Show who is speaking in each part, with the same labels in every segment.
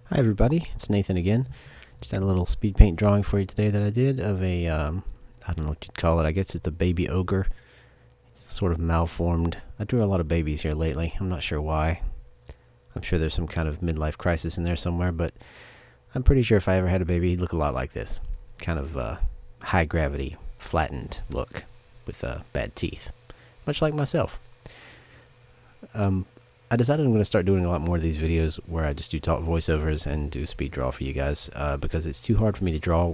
Speaker 1: Hi everybody, it's Nathan again. Just had a little speed paint drawing for you today that I did of a, I don't know what you'd call it. I guess it's a baby ogre. It's sort of malformed. I drew a lot of babies here lately. I'm not sure why. I'm sure there's some kind of midlife crisis in there somewhere, but I'm pretty sure if I ever had a baby, he'd look a lot like this. Kind of high gravity, flattened look with bad teeth. Much like myself. I decided I'm going to start doing a lot more of these videos where I just do talk voiceovers and do speed draw for you guys because it's too hard for me to draw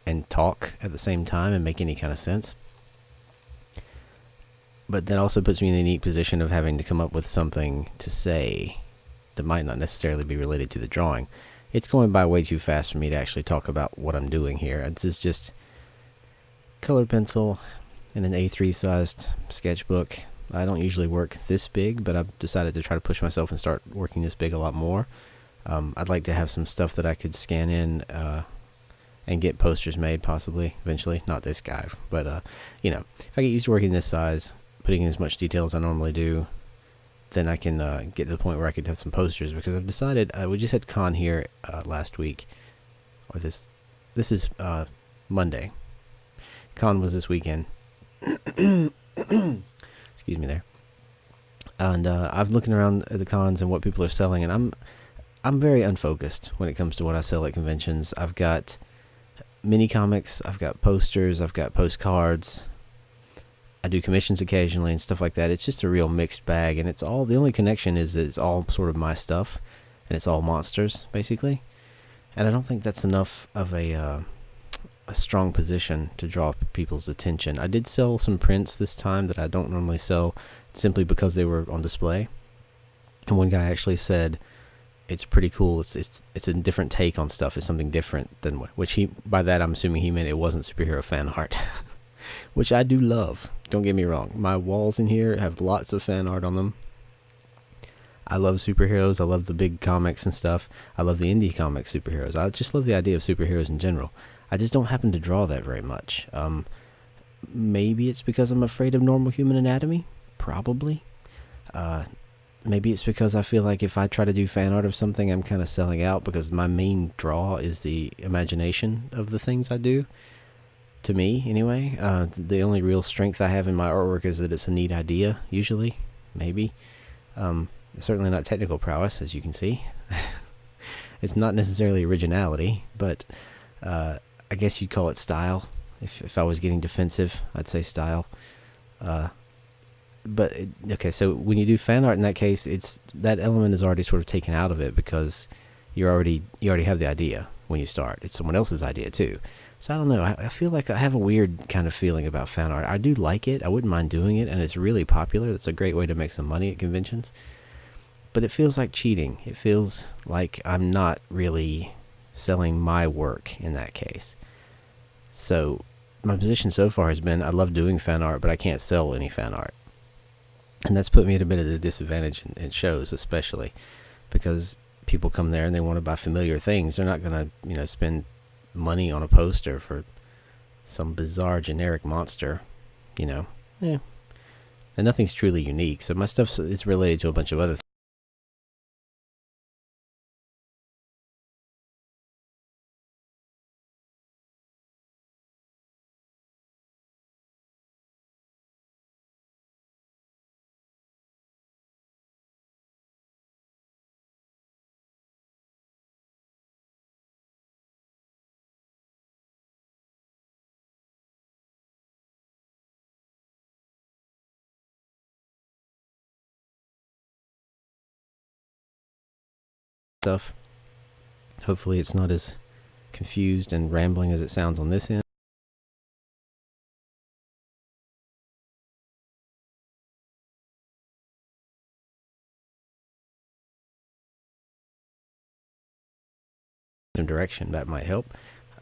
Speaker 1: and talk at the same time and make any kind of sense. But that also puts me in the unique position of having to come up with something to say that might not necessarily be related to the drawing. It's going by way too fast for me to actually talk about what I'm doing here. This is just colored pencil and an A3 sized sketchbook. I don't usually work this big, but I've decided to try to push myself and start working this big a lot more. I'd like to have some stuff that I could scan in and get posters made possibly eventually. Not this guy, but if I get used to working this size, putting in as much detail as I normally do, then I can get to the point where I could have some posters, because I've decided, we just had con here last week, or this is Monday. Con was this weekend. Excuse me there. And I'm looking around at the cons and what people are selling, and I'm very unfocused when it comes to what I sell at conventions. I've got mini comics, I've got posters, I've got postcards. I do commissions occasionally and stuff like that. It's just a real mixed bag, and it's all, the only connection is that it's all sort of my stuff, and it's all monsters basically. And I don't think that's enough of a strong position to draw people's attention. I did sell some prints this time that I don't normally sell, simply because they were on display. And one guy actually said it's pretty cool. It's a different take on stuff. It's something different than which he, by that I'm assuming he meant it wasn't superhero fan art, which I do love. Don't get me wrong. My walls in here have lots of fan art on them. I love superheroes. I love the big comics and stuff. I love the indie comic superheroes. I just love the idea of superheroes in general. I just don't happen to draw that very much. Maybe it's because I'm afraid of normal human anatomy. Probably. Maybe it's because I feel like if I try to do fan art of something, I'm kind of selling out, because my main draw is the imagination of the things I do. To me, anyway. The only real strength I have in my artwork is that it's a neat idea, usually. Maybe. Certainly not technical prowess, as you can see. It's not necessarily originality, but I guess you'd call it style. If I was getting defensive, I'd say style. Okay, so when you do fan art in that case, it's that element is already sort of taken out of it, because you already have the idea when you start. It's someone else's idea too. So I don't know. I feel like I have a weird kind of feeling about fan art. I do like it. I wouldn't mind doing it, and it's really popular. That's a great way to make some money at conventions. But it feels like cheating. It feels like I'm not really selling my work in that case. So my position so far has been, I love doing fan art, but I can't sell any fan art. And that's put me at a bit of a disadvantage in shows, especially because people come there and they want to buy familiar things. They're not going to, spend money on a poster for some bizarre generic monster, And nothing's truly unique. So my stuff is related to a bunch of other things. Stuff. Hopefully it's not as confused and rambling as it sounds on this end. Some direction that might help.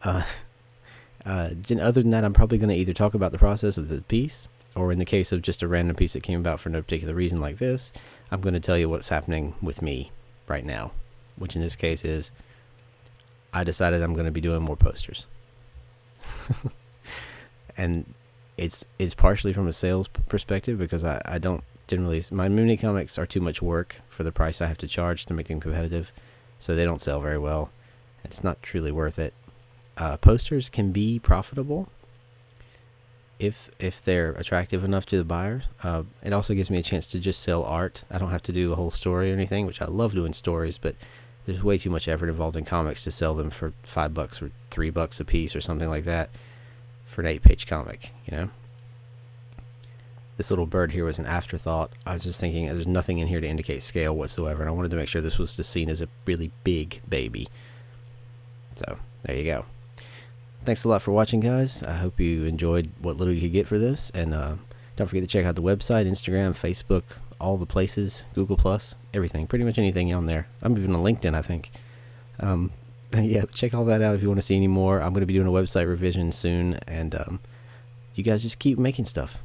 Speaker 1: Other than that, I'm probably going to either talk about the process of the piece, or in the case of just a random piece that came about for no particular reason like this, I'm going to tell you what's happening with me right now, which in this case is I decided I'm going to be doing more posters. And it's partially from a sales perspective, because I don't generally, my mini comics are too much work for the price I have to charge to make them competitive. so they don't sell very well. It's not truly worth it. Posters can be profitable if they're attractive enough to the buyer. It also gives me a chance to just sell art. I don't have to do a whole story or anything, which I love doing stories, but there's way too much effort involved in comics to sell them for $5 or $3 a piece or something like that for an 8-page comic, you know? This little bird here was an afterthought. I was just thinking there's nothing in here to indicate scale whatsoever, and I wanted to make sure this was just seen as a really big baby. So, there you go. Thanks a lot for watching, guys. I hope you enjoyed what little you could get for this, and don't forget to check out the website, Instagram, Facebook, all the places, Google+, everything, pretty much anything on there. I'm even on LinkedIn, I think. Yeah, check all that out if you want to see any more. I'm going to be doing a website revision soon, and you guys just keep making stuff.